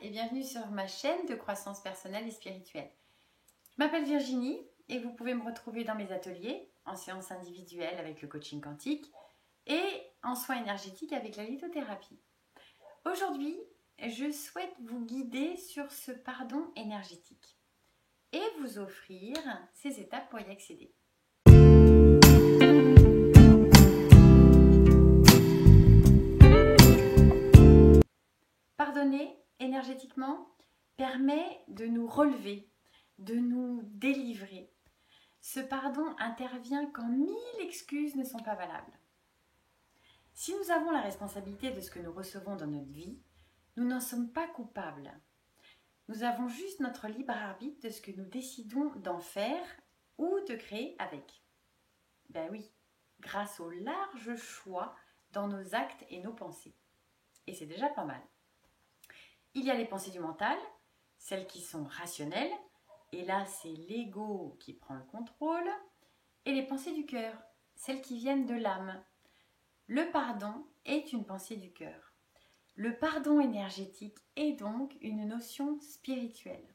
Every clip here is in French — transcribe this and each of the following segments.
et bienvenue sur ma chaîne de croissance personnelle et spirituelle. Je m'appelle Virginie et vous pouvez me retrouver dans mes ateliers, en séance individuelle avec le coaching quantique et en soins énergétiques avec la lithothérapie. Aujourd'hui, je souhaite vous guider sur ce pardon énergétique et vous offrir ces étapes pour y accéder. Pardonner énergétiquement permet de nous relever, de nous délivrer. Ce pardon intervient quand 1000 excuses ne sont pas valables. Si nous avons la responsabilité de ce que nous recevons dans notre vie, nous n'en sommes pas coupables. Nous avons juste notre libre arbitre de ce que nous décidons d'en faire ou de créer avec. Ben oui, grâce au large choix dans nos actes et nos pensées. Et c'est déjà pas mal. Il y a les pensées du mental, celles qui sont rationnelles, et là c'est l'ego qui prend le contrôle, et les pensées du cœur, celles qui viennent de l'âme. Le pardon est une pensée du cœur. Le pardon énergétique est donc une notion spirituelle.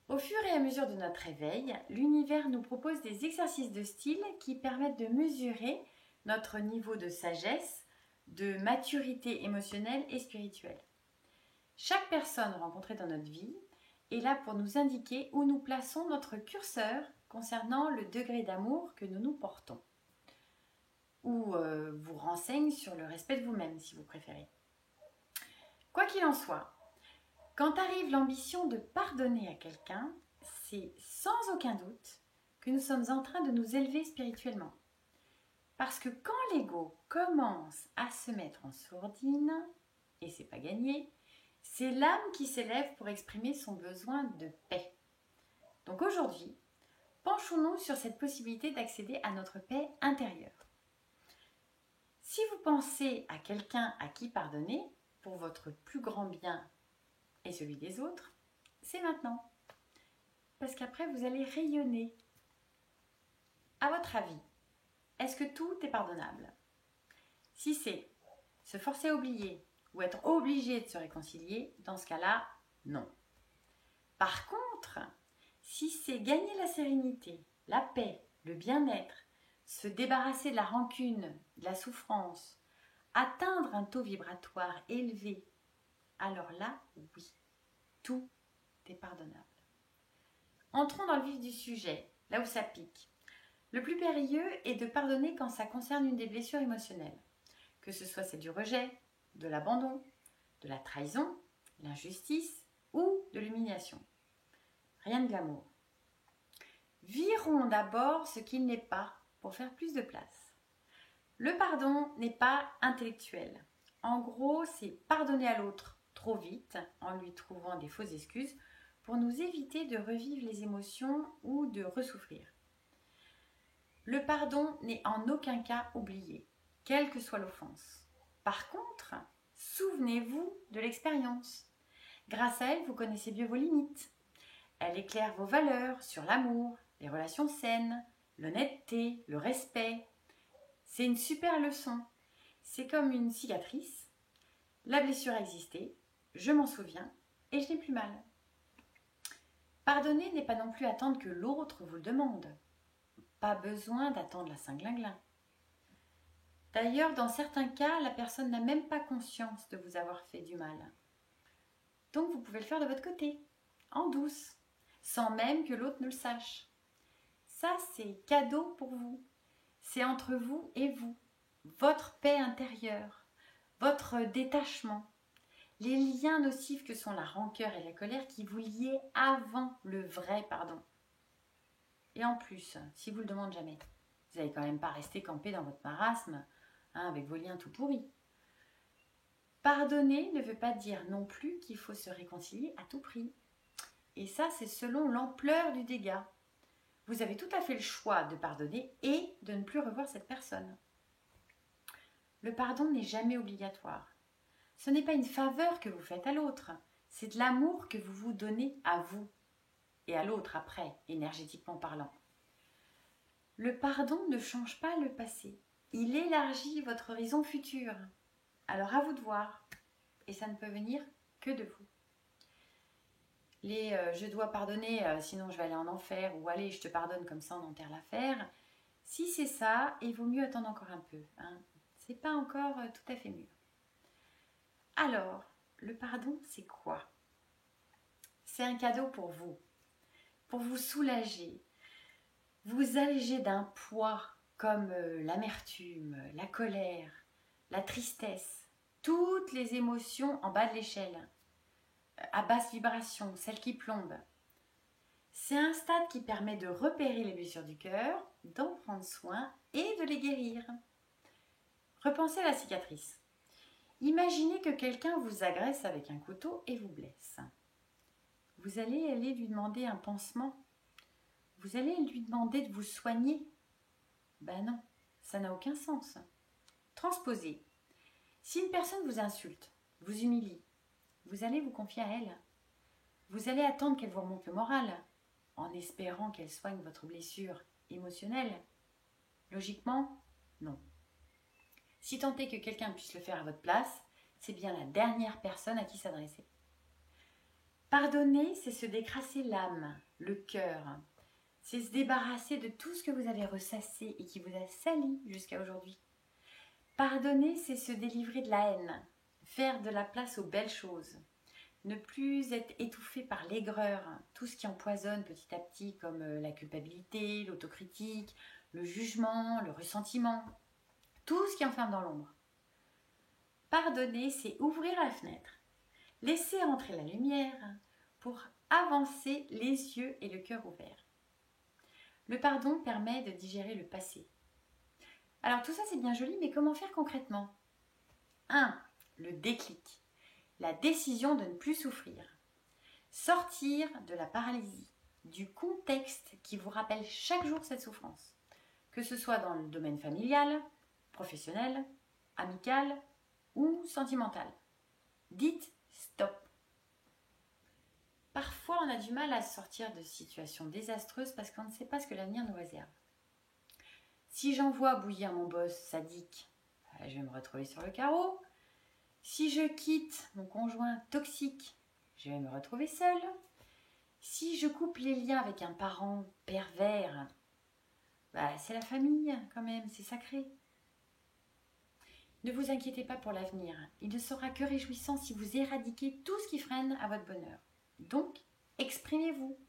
Au fur et à mesure de notre éveil, l'univers nous propose des exercices de style qui permettent de mesurer notre niveau de sagesse, de maturité émotionnelle et spirituelle. Chaque personne rencontrée dans notre vie est là pour nous indiquer où nous plaçons notre curseur concernant le degré d'amour que nous nous portons. Ou vous renseigne sur le respect de vous-même si vous préférez. Quoi qu'il en soit, quand arrive l'ambition de pardonner à quelqu'un, c'est sans aucun doute que nous sommes en train de nous élever spirituellement. Parce que quand l'ego commence à se mettre en sourdine, et c'est pas gagné, c'est l'âme qui s'élève pour exprimer son besoin de paix. Donc aujourd'hui, penchons-nous sur cette possibilité d'accéder à notre paix intérieure. Si vous pensez à quelqu'un à qui pardonner, pour votre plus grand bien et celui des autres, c'est maintenant. Parce qu'après, vous allez rayonner. À votre avis, est-ce que tout est pardonnable? Si c'est se forcer à oublier ou être obligé de se réconcilier, dans ce cas-là, non. Par contre, si c'est gagner la sérénité, la paix, le bien-être, se débarrasser de la rancune, de la souffrance, atteindre un taux vibratoire élevé, alors là, oui, tout est pardonnable. Entrons dans le vif du sujet, là où ça pique. Le plus périlleux est de pardonner quand ça concerne une des blessures émotionnelles, que ce soit celle du rejet, de l'abandon, de la trahison, l'injustice ou de l'humiliation. Rien de glamour. Virons d'abord ce qu'il n'est pas pour faire plus de place. Le pardon n'est pas intellectuel. En gros, c'est pardonner à l'autre trop vite en lui trouvant des fausses excuses pour nous éviter de revivre les émotions ou de ressouffrir. Le pardon n'est en aucun cas oublié, quelle que soit l'offense. Par contre, souvenez-vous de l'expérience. Grâce à elle, vous connaissez mieux vos limites. Elle éclaire vos valeurs sur l'amour, les relations saines, l'honnêteté, le respect. C'est une super leçon. C'est comme une cicatrice. La blessure a existé, je m'en souviens et je n'ai plus mal. Pardonner n'est pas non plus attendre que l'autre vous le demande. Pas besoin d'attendre la Saint-Glinglin. D'ailleurs, dans certains cas, la personne n'a même pas conscience de vous avoir fait du mal. Donc vous pouvez le faire de votre côté, en douce, sans même que l'autre ne le sache. Ça, c'est cadeau pour vous. C'est entre vous et vous, votre paix intérieure, votre détachement, les liens nocifs que sont la rancœur et la colère qui vous liaient avant le vrai pardon. Et en plus, si vous ne le demandez jamais, vous n'allez quand même pas rester campé dans votre marasme, avec vos liens tout pourris. Pardonner ne veut pas dire non plus qu'il faut se réconcilier à tout prix. Et ça, c'est selon l'ampleur du dégât. Vous avez tout à fait le choix de pardonner et de ne plus revoir cette personne. Le pardon n'est jamais obligatoire. Ce n'est pas une faveur que vous faites à l'autre, c'est de l'amour que vous vous donnez à vous et à l'autre après, énergétiquement parlant. Le pardon ne change pas le passé, il élargit votre horizon futur. Alors à vous de voir, et ça ne peut venir que de vous. Les je dois pardonner, sinon je vais aller en enfer, ou allez, je te pardonne, comme ça on enterre l'affaire. Si c'est ça, il vaut mieux attendre encore un peu. Hein. C'est pas encore tout à fait mûr. Alors, le pardon, c'est quoi? C'est un cadeau pour vous soulager, vous alléger d'un poids comme l'amertume, la colère, la tristesse, toutes les émotions en bas de l'échelle, à basse vibration, celles qui plombent. C'est un stade qui permet de repérer les blessures du cœur, d'en prendre soin et de les guérir. Repensez à la cicatrice. Imaginez que quelqu'un vous agresse avec un couteau et vous blesse. Vous allez aller lui demander un pansement. Vous allez lui demander de vous soigner. Ben non, ça n'a aucun sens. Transposez. Si une personne vous insulte, vous humilie, vous allez vous confier à elle. Vous allez attendre qu'elle vous remonte le moral, en espérant qu'elle soigne votre blessure émotionnelle. Logiquement, non. Si tant est que quelqu'un puisse le faire à votre place, c'est bien la dernière personne à qui s'adresser. Pardonner, c'est se décrasser l'âme, le cœur. C'est se débarrasser de tout ce que vous avez ressassé et qui vous a sali jusqu'à aujourd'hui. Pardonner, c'est se délivrer de la haine, faire de la place aux belles choses. Ne plus être étouffé par l'aigreur, tout ce qui empoisonne petit à petit, comme la culpabilité, l'autocritique, le jugement, le ressentiment, tout ce qui enferme dans l'ombre. Pardonner, c'est ouvrir la fenêtre, laisser entrer la lumière pour avancer les yeux et le cœur ouverts. Le pardon permet de digérer le passé. Alors tout ça c'est bien joli, mais comment faire concrètement? 1. Le déclic. La décision de ne plus souffrir. Sortir de la paralysie, du contexte qui vous rappelle chaque jour cette souffrance. Que ce soit dans le domaine familial, professionnel, amical ou sentimental. Dites stop. Parfois, on a du mal à sortir de situations désastreuses parce qu'on ne sait pas ce que l'avenir nous réserve. Si j'envoie bouillir mon boss sadique, je vais me retrouver sur le carreau. Si je quitte mon conjoint toxique, je vais me retrouver seule. Si je coupe les liens avec un parent pervers, c'est la famille quand même, c'est sacré. Ne vous inquiétez pas pour l'avenir, il ne sera que réjouissant si vous éradiquez tout ce qui freine à votre bonheur. Donc, exprimez-vous,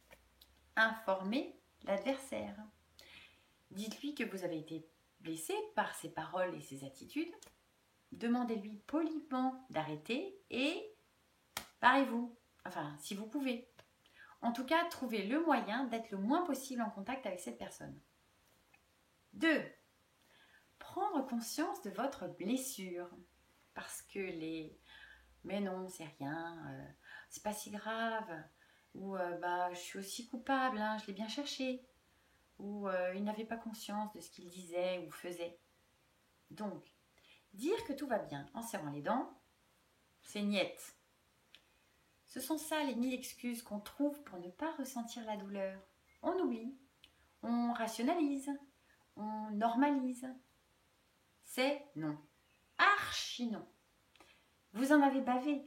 informez l'adversaire. Dites-lui que vous avez été blessé par ses paroles et ses attitudes. Demandez-lui poliment d'arrêter et barrez-vous, enfin si vous pouvez. En tout cas, trouvez le moyen d'être le moins possible en contact avec cette personne. 2. Prendre conscience de votre blessure. Parce que mais non, c'est rien, c'est pas si grave, ou je suis aussi coupable, hein, je l'ai bien cherché, ou il n'avait pas conscience de ce qu'il disait ou faisait. Donc, dire que tout va bien en serrant les dents, c'est niette. Ce sont ça les 1000 excuses qu'on trouve pour ne pas ressentir la douleur. On oublie, on rationalise, on normalise. C'est non. Archi non. Vous en avez bavé.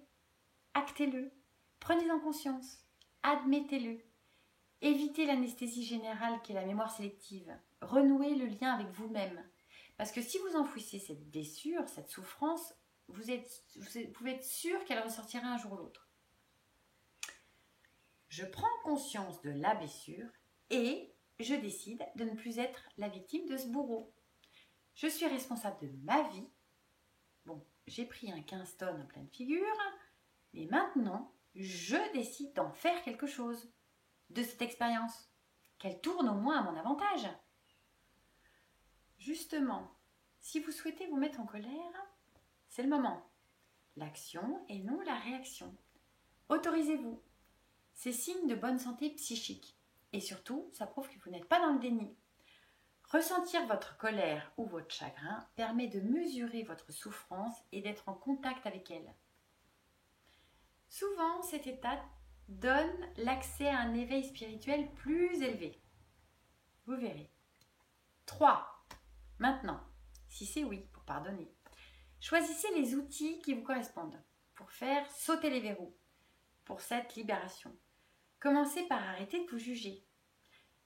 Actez-le. Prenez-en conscience. Admettez-le. Évitez l'anesthésie générale qui est la mémoire sélective. Renouez le lien avec vous-même. Parce que si vous enfouissez cette blessure, cette souffrance, vous pouvez être sûr qu'elle ressortira un jour ou l'autre. Je prends conscience de la blessure et je décide de ne plus être la victime de ce bourreau. Je suis responsable de ma vie. Bon, j'ai pris un 15 tonnes en pleine figure, mais maintenant, je décide d'en faire quelque chose de cette expérience, qu'elle tourne au moins à mon avantage. Justement, si vous souhaitez vous mettre en colère, c'est le moment. L'action et non la réaction. Autorisez-vous. C'est signe de bonne santé psychique. Et surtout, ça prouve que vous n'êtes pas dans le déni. Ressentir votre colère ou votre chagrin permet de mesurer votre souffrance et d'être en contact avec elle. Souvent, cet état donne l'accès à un éveil spirituel plus élevé. Vous verrez. 3. Maintenant, si c'est oui pour pardonner, choisissez les outils qui vous correspondent. pour faire sauter les verrous, pour cette libération. Commencez par arrêter de vous juger.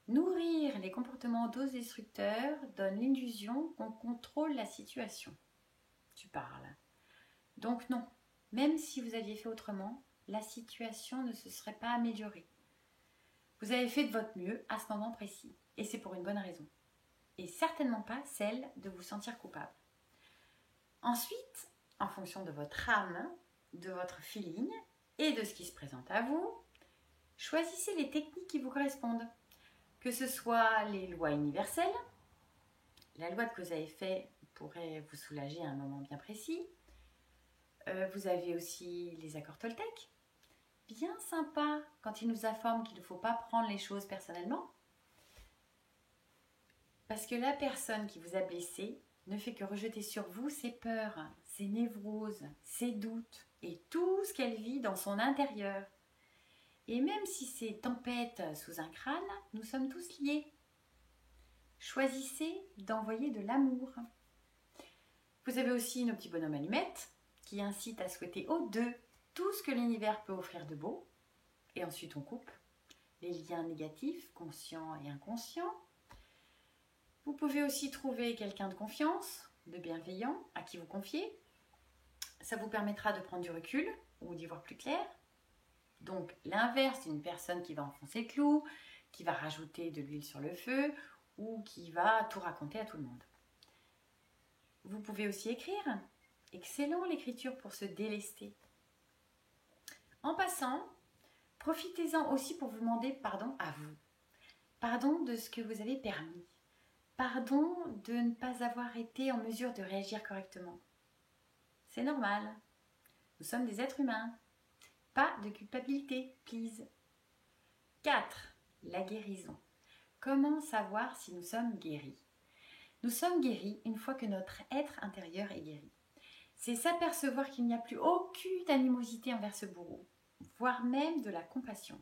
Nourrir les comportements d'autodestructeurs donne l'illusion qu'on contrôle la situation. Tu parles. Donc non, même si vous aviez fait autrement, la situation ne se serait pas améliorée. Vous avez fait de votre mieux à ce moment précis, et c'est pour une bonne raison. Et certainement pas celle de vous sentir coupable. Ensuite, en fonction de votre âme, de votre feeling et de ce qui se présente à vous, choisissez les techniques qui vous correspondent. Que ce soit les lois universelles, la loi que vous avez faite pourrait vous soulager à un moment bien précis. Vous avez aussi les accords Toltec, bien sympa quand ils nous informent qu'il ne faut pas prendre les choses personnellement. Parce que la personne qui vous a blessé ne fait que rejeter sur vous ses peurs, ses névroses, ses doutes et tout ce qu'elle vit dans son intérieur. Et même si c'est tempête sous un crâne, nous sommes tous liés. Choisissez d'envoyer de l'amour. Vous avez aussi nos petits bonhommes allumettes qui incitent à souhaiter aux deux tout ce que l'univers peut offrir de beau. Et ensuite on coupe les liens négatifs, conscients et inconscients. Vous pouvez aussi trouver quelqu'un de confiance, de bienveillant, à qui vous confier. Ça vous permettra de prendre du recul ou d'y voir plus clair. Donc l'inverse d'une personne qui va enfoncer le clou, qui va rajouter de l'huile sur le feu ou qui va tout raconter à tout le monde. Vous pouvez aussi écrire. Excellent l'écriture pour se délester. En passant, profitez-en aussi pour vous demander pardon à vous. Pardon de ce que vous avez permis. Pardon de ne pas avoir été en mesure de réagir correctement. C'est normal. Nous sommes des êtres humains. Pas de culpabilité, please. 4. La guérison. Comment savoir si nous sommes guéris? Nous sommes guéris une fois que notre être intérieur est guéri. C'est s'apercevoir qu'il n'y a plus aucune animosité envers ce bourreau, voire même de la compassion,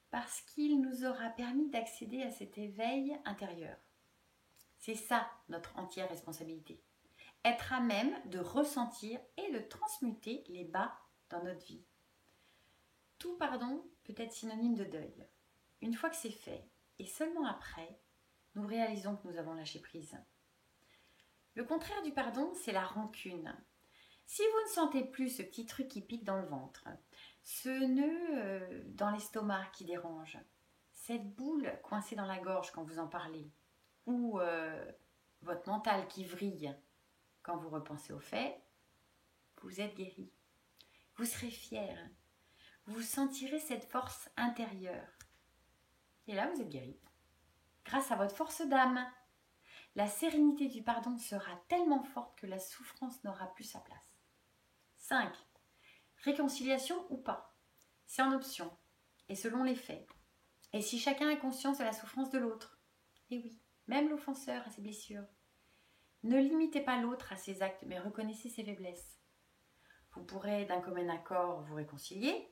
parce qu'il nous aura permis d'accéder à cet éveil intérieur. C'est ça notre entière responsabilité. Être à même de ressentir et de transmuter les bas dans notre vie. Tout pardon peut être synonyme de deuil. Une fois que c'est fait, et seulement après, nous réalisons que nous avons lâché prise. Le contraire du pardon, c'est la rancune. Si vous ne sentez plus ce petit truc qui pique dans le ventre, ce nœud dans l'estomac qui dérange, cette boule coincée dans la gorge quand vous en parlez, ou votre mental qui vrille quand vous repensez aux faits, vous êtes guéri. Vous serez fier. Vous sentirez cette force intérieure. Et là, vous êtes guéri. Grâce à votre force d'âme, la sérénité du pardon sera tellement forte que la souffrance n'aura plus sa place. 5. Réconciliation ou pas? C'est en option et selon les faits. Et si chacun a conscience de la souffrance de l'autre? Et oui, même l'offenseur a ses blessures. Ne limitez pas l'autre à ses actes, mais reconnaissez ses faiblesses. Vous pourrez d'un commun accord vous réconcilier,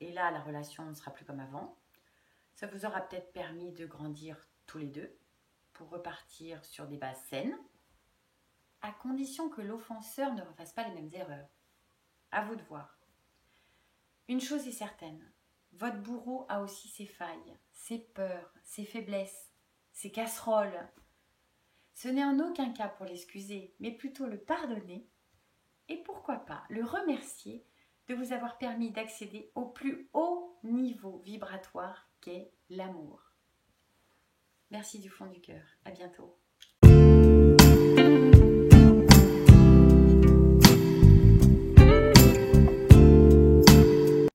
et là la relation ne sera plus comme avant. Ça vous aura peut-être permis de grandir tous les deux, pour repartir sur des bases saines, à condition que l'offenseur ne refasse pas les mêmes erreurs. À vous de voir. Une chose est certaine, votre bourreau a aussi ses failles, ses peurs, ses faiblesses, ses casseroles. Ce n'est en aucun cas pour l'excuser, mais plutôt le pardonner et pourquoi pas le remercier de vous avoir permis d'accéder au plus haut niveau vibratoire qu'est l'amour. Merci du fond du cœur. À bientôt.